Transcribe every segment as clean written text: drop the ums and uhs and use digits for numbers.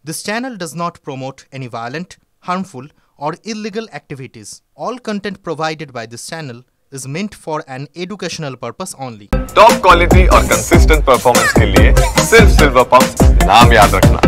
This channel does not promote any violent, harmful, or illegal activities. All content provided by this channel is meant for an educational purpose only. Top quality और consistent performance के लिए सिर्फ silver pumps नाम याद रखना।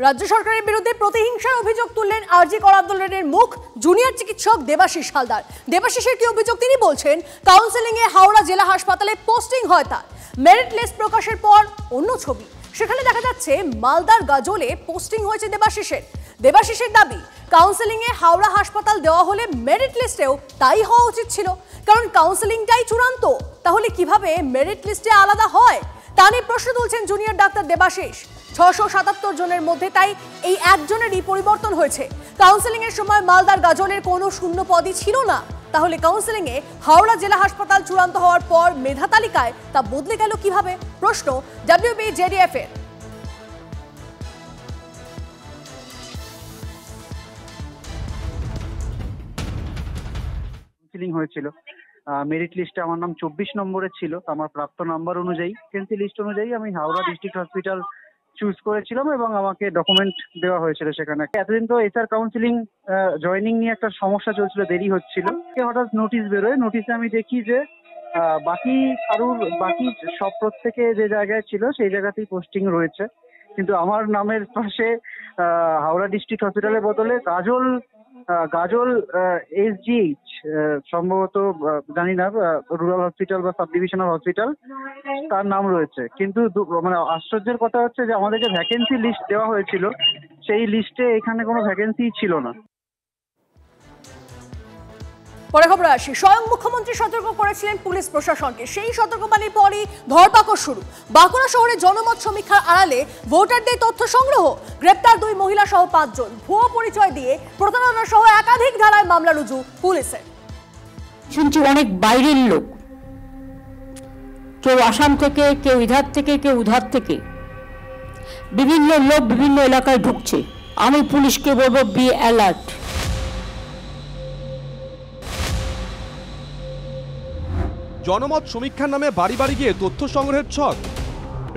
রাজ্য সরকারের বিরুদ্ধে প্রতিহিংসার অভিযোগ তুললেন আরজি কর আন্দোলনের মুখ জুনিয়র চিকিৎসক দেবাশিস হালদার। দেবাশিসের কি অভিযোগ তিনি বলছেন, কাউন্সেলিং এ হাওড়া জেলা হাসপাতালে পোস্টিং হয় তার। মেরিট লিস্ট প্রকাশের পর অন্য ছবি, সেখানে দেখা যাচ্ছে মালদার গাজলে পোস্টিং হয়েছে দেবাশিসের। দেবাশিসের দাবি, কাউন্সেলিং এ হাওড়া হাসপাতাল দেওয়া হলে মেরিট লিস্টেও তাই হওয়া উচিত ছিল, কারণ কাউন্সেলিংটাই চূড়ান্ত। তাহলে কিভাবে মেরিট লিস্টে আলাদা হয় তা নিয়ে প্রশ্ন তুলছেন জুনিয়র ডাক্তার দেবাশিস। 677 জনের মধ্যে তাই এই একজনেরই পরিবর্তন হয়েছে। কাউন্সেলিং এর সময় মালদার গাজলের কোনো শূন্য পদই ছিল না, তাহলে কাউন্সেলিং এ হাওড়া জেলা হাসপাতাল চূড়ান্ত হওয়ার পর মেধা তালিকায় তা বদলে গেল কিভাবে? প্রশ্ন WBJDF এর। কাউন্সেলিং হয়েছিল, মেরিট লিস্টে আমার নাম 24 নম্বরে ছিল। আমার প্রাপ্ত নাম্বার অনুযায়ী ভ্যাকেন্সি লিস্ট অনুযায়ী আমি হাওড়া ডিস্ট্রিক্ট হসপিটাল চুজ করেছিলাম এবং আমাকে ডকুমেন্ট দেওয়া হয়েছিল সেখানে। এতদিন তো এসআর কাউন্সেলিং জয়েনিং নিয়ে একটা সমস্যা চলছিল, দেরি হচ্ছিল। হঠাৎ নোটিশ বেরোয়, নোটিশে আমি দেখি যে বাকি সব প্রত্যেকে যে জায়গায় ছিল সেই জায়গাতেই পোস্টিং রয়েছে, কিন্তু আমার নামের পাশে হাওড়া ডিস্ট্রিক্ট হসপিটালের বদলে গাজল SGH সম্ভবত জানি না, রুরাল হসপিটাল বা সাব ডিভিশনাল হসপিটাল তার নাম রয়েছে। কিন্তু মানে আশ্চর্যের কথা হচ্ছে যে আমাদের যে ভ্যাকেন্সি লিস্ট দেওয়া হয়েছিল সেই লিস্টে এখানে কোনো ভ্যাকেন্সি ছিল না। পরে খবর আসি, স্বয়ং মুখ্যমন্ত্রী সতর্ক করেছিলেন পুলিশ প্রশাসনকে। সেই সতর্কবাণীর পরই ধরপাকড় শুরু। বাঁকুড়া শহরে জনমত সমীক্ষার আড়ালে ভোটারদের তথ্য সংগ্রহ, গ্রেপ্তার 2 মহিলা সহ 5 জন। ভুয়ো পরিচয় দিয়ে প্রতারণা সহ একাধিক ধারায় মামলা রুজু পুলিশের। শুনছি অনেক বাইরের লোক, কেউ আসাম থেকে, কেউ ইধার থেকে, কেউ উধার থেকে, বিভিন্ন লোক বিভিন্ন এলাকায় ঢুকছে। আমি পুলিশকে বলবো, বি অ্যালার্ট। জনমত সমীক্ষার নামে বাড়ি বাড়ি গিয়ে তথ্য সংগ্রহের ছক।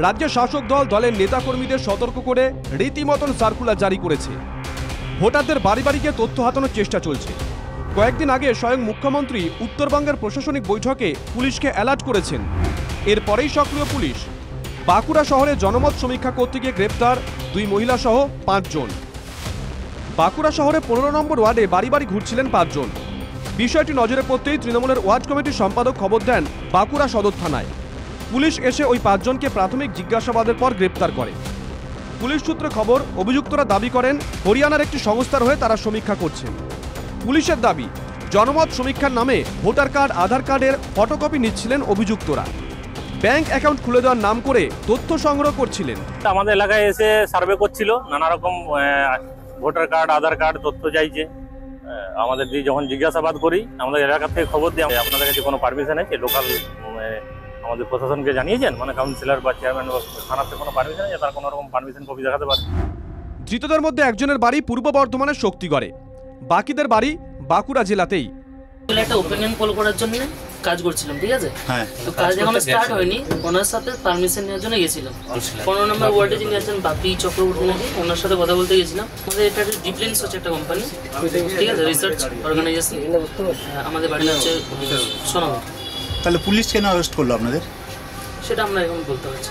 রাজ্যের শাসক দলের নেতাকর্মীদের সতর্ক করে রীতিমতন সার্কুলার জারি করেছে। ভোটারদের বাড়ি বাড়ি গিয়ে তথ্য হাতানোর চেষ্টা চলছে। কয়েকদিন আগে স্বয়ং মুখ্যমন্ত্রী উত্তরবঙ্গের প্রশাসনিক বৈঠকে পুলিশকে অ্যালার্ট করেছেন। এরপরেই সক্রিয় পুলিশ। বাঁকুড়া শহরে জনমত সমীক্ষা করতে গিয়ে গ্রেপ্তার 2 মহিলা সহ 5 জন। বাঁকুড়া শহরে 15 নম্বর ওয়ার্ডে বাড়ি বাড়ি ঘুরছিলেন 5 জন। বিষয়টি নজরে পড়তেই তৃণমূলের ওয়ার্ড কমিটির সম্পাদক খবর দেন বাঁকুড়া সদর থানায়। পুলিশ এসে ওই 5 জনকে প্রাথমিক জিজ্ঞাসাবাদের পর গ্রেপ্তার করে। পুলিশ সূত্রে খবর, অভিযুক্তরা দাবি করেন হরিয়ানার একটি সংস্থার হয়ে তারা সমীক্ষা করছেন। পুলিশের দাবি, জনমত সমীক্ষার নামে ভোটার কার্ড, আধার কার্ডের ফটোকপি নিচ্ছিলেন অভিযুক্তরা। ব্যাংক অ্যাকাউন্ট খুলে দেওয়ার নাম করে তথ্য সংগ্রহ করছিলেন। আমাদের এলাকায় এসে সার্ভে করছিল, নানা রকম ভোটার কার্ড, আধার কার্ড তথ্য চাইছে। আমাদের দিয়ে যখন জিজ্ঞাসাবাদ করি, আমাদের এলাকা থেকে খবর দিই আপনাদের কাছে কোনো পারমিশন আছে, লোকাল আমাদের প্রশাসনকে জানিয়েছেন, মানে কাউন্সিলর বা চেয়ারম্যান বা থানাতে কোনো পারমিশন আছে, তার কোনো রকম পারমিশন কপি দেখাতে পারে। ধৃতদের মধ্যে একজনের বাড়ি পূর্ব বর্ধমানের শক্তিগড়ে, বাকিদের বাড়ি বাঁকুড়া জেলাতেই। একটা ওপিনিয়ন পোল করার জন্য কাজ করছিলাম, ঠিক আছে? হ্যাঁ, তো কাজ এখনো স্টার্ট হয়নি। ওনার সাথে পারমিশন নেওয়ার জন্য গেছিলাম। 15 নম্বর ওয়ার্ডে যিনি আছেন বাপি চক্রবর্তী নাকি, ওনার সাথে কথা বলতে গেছিলাম। আমাদের এটা একটা ডিফেন্স হচ্ছে একটা কোম্পানি, ঠিক আছে, রিসার্চ অর্গানাইজেশন। আমাদের বাড়ি হচ্ছে সোনামুখী। তাহলে পুলিশ কেন অ্যারেস্ট করলো আপনাদের, সেটা আমরা এখন বলতে পারছি।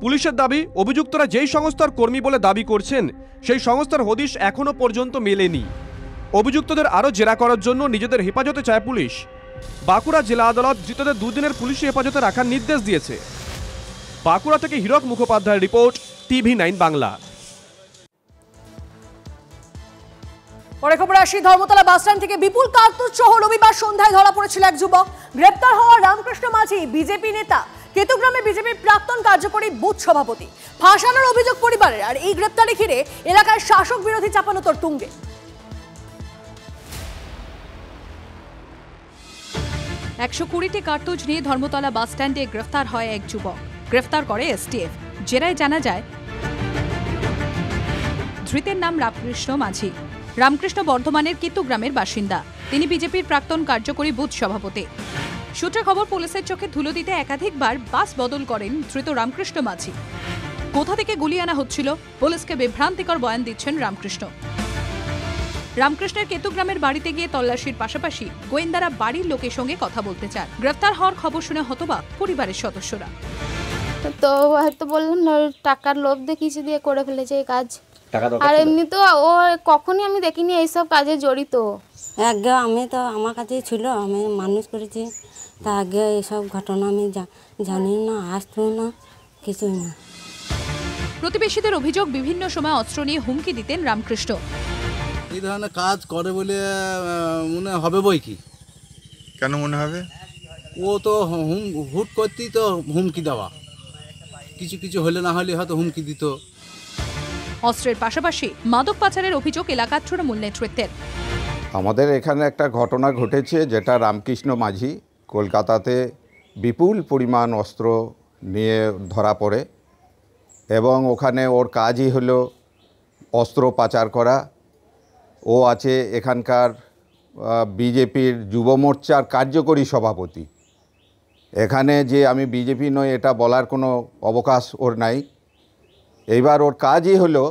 পুলিশের দাবি, অভিযুক্তরা যেই সংস্থার কর্মী বলে দাবি করছেন সেই সংস্থার হদিশ এখনো পর্যন্ত মেলেনি। অভিযুক্তদের আরও জেরা করার জন্য নিজেদের হেফাজতে চায় পুলিশ। বাঁকুড়া জেলা আদালত ধৃতদের 2 দিনের পুলিশি হেফাজতে রাখার নির্দেশ দিয়েছে। বাঁকুড়া থেকে হীরক মুখোপাধ্যায়ের রিপোর্ট, TV9 বাংলা। পরে খবর আসি, ধর্মতলা বাসস্ট্যান্ড থেকে বিপুল কার্তুজ সহ রবিবার সন্ধ্যায় ধরা পড়েছিল এক যুবক। গ্রেপ্তার হওয়া রামকৃষ্ণ মাঝি, বিজেপি নেতা, কেতুগ্রামে বিজেপির প্রাক্তন কার্যকরী বুথ সভাপতি। ফাঁসানোর অভিযোগ পরিবারের। আর এই গ্রেপ্তারি ঘিরে এলাকায় শাসক বিরোধী চাপানোতর তুঙ্গে। 120টি কার্তুজ নিয়ে ধর্মতলা বাসস্ট্যান্ডে গ্রেফতার হয় এক যুবক। গ্রেফতার করে STF। জেরায় জানা যায় ধৃতের নাম রামকৃষ্ণ মাঝি। রামকৃষ্ণ বর্ধমানের কেতুগ্রামের বাসিন্দা। তিনি বিজেপির প্রাক্তন কার্যকরী বুথ সভাপতি। সূত্রে খবর, পুলিশের চোখে ধুলো দিতে একাধিকবার বাস বদল করেন ধৃত রামকৃষ্ণ মাঝি। কোথা থেকে গুলি আনা হচ্ছিল, পুলিশকে বিভ্রান্তিকর বয়ান দিচ্ছেন রামকৃষ্ণ। রামকৃষ্ণের কেতুগ্রামের বাড়িতে গিয়ে তল্লাশির পাশাপাশি গোয়েন্দারা বাড়ির লোকের সঙ্গে কথা বলতে চান। গ্রেফতার হওয়ার খবর শুনে হতবাক পরিবারের সদস্যরা। তো হয়তো বললাম টাকার লোভ দেখিয়ে দিয়ে করে ফেলেছে এই কাজ। আর এমনি তো ও কখনই আমি দেখিনি এইসব কাজে জড়িত। আগে আমি তো আমার কাছেই ছিল, আমি মানুষ করেছি, তা আগে এইসব ঘটনা আমি জানি না, আসতো না, কিছুই না। প্রতিবেশীদের অভিযোগ বিভিন্ন সময় অস্ত্র নিয়ে হুমকি দিতেন রামকৃষ্ণ। এই ধরনের কাজ করে বলে মনে হবে বই কি? কেন মনে হবে? ও তো হুট করতেই তো হুমকি দেওয়া, কিছু হলে না হলে হয়তো হুমকি দিত। অস্ত্রের পাশাপাশি মাদক পাচারের অভিযোগ এলাকার তৃণমূল নেতৃত্বের। আমাদের এখানে একটা ঘটনা ঘটেছে, যেটা রামকৃষ্ণ মাঝি কলকাতাতে বিপুল পরিমাণ অস্ত্র নিয়ে ধরা পড়ে এবং ওখানে ওর কাজই হলো অস্ত্র পাচার করা। ও আছে এখানকার বিজেপির যুব মোর্চার কার্যকরী সভাপতি। এখানে যে আমি বিজেপি নই এটা বলার কোনো অবকাশ ওর নাই। এইবার ওর কাজই হলো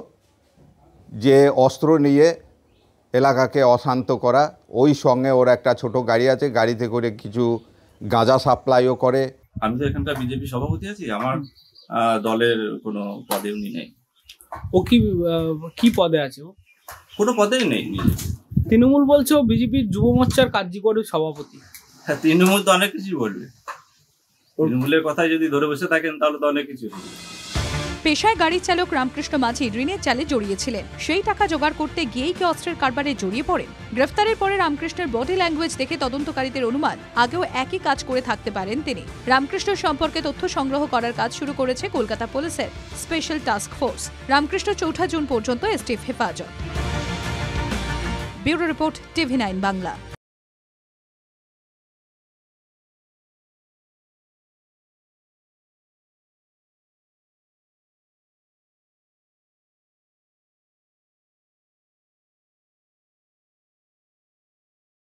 যে অস্ত্র নিয়ে এলাকাকে অশান্ত করা। ওই সঙ্গে ওর একটা ছোট গাড়ি আছে, গাড়িতে করে কিছু গাঁজা সাপ্লাইও করে। আমি তো এখানকার বিজেপি সভাপতি আছি, আমার দলের কোনো পদে উনি নেই। ও কি পদে আছে? ও কোনো পদেই নেই। তৃণমূল বলছে ও বিজেপির যুব মোর্চার কার্যকরী সভাপতি। হ্যাঁ, তৃণমূল তো অনেক কিছুই বলবে। তৃণমূলের কথাই যদি ধরে বসে থাকেন তাহলে তো অনেক কিছু। পেশায় গাড়ির চালক রামকৃষ্ণ মাঝি ঋণের জালে জড়িয়েছিলেন। সেই টাকা জোগাড় করতে গিয়েই কি অস্ত্রের কারবারে জড়িয়ে পড়েন? গ্রেফতারের পরে রামকৃষ্ণের বডি ল্যাঙ্গুয়েজ দেখে তদন্তকারীদের অনুমান আগেও একই কাজ করে থাকতে পারেন তিনি। রামকৃষ্ণ সম্পর্কে তথ্য সংগ্রহ করার কাজ শুরু করেছে কলকাতা পুলিশের special task force. Ramakrishna 4 June পর্যন্ত এসটিএফ হেফাজত। Bureau report, TV9 Bangla.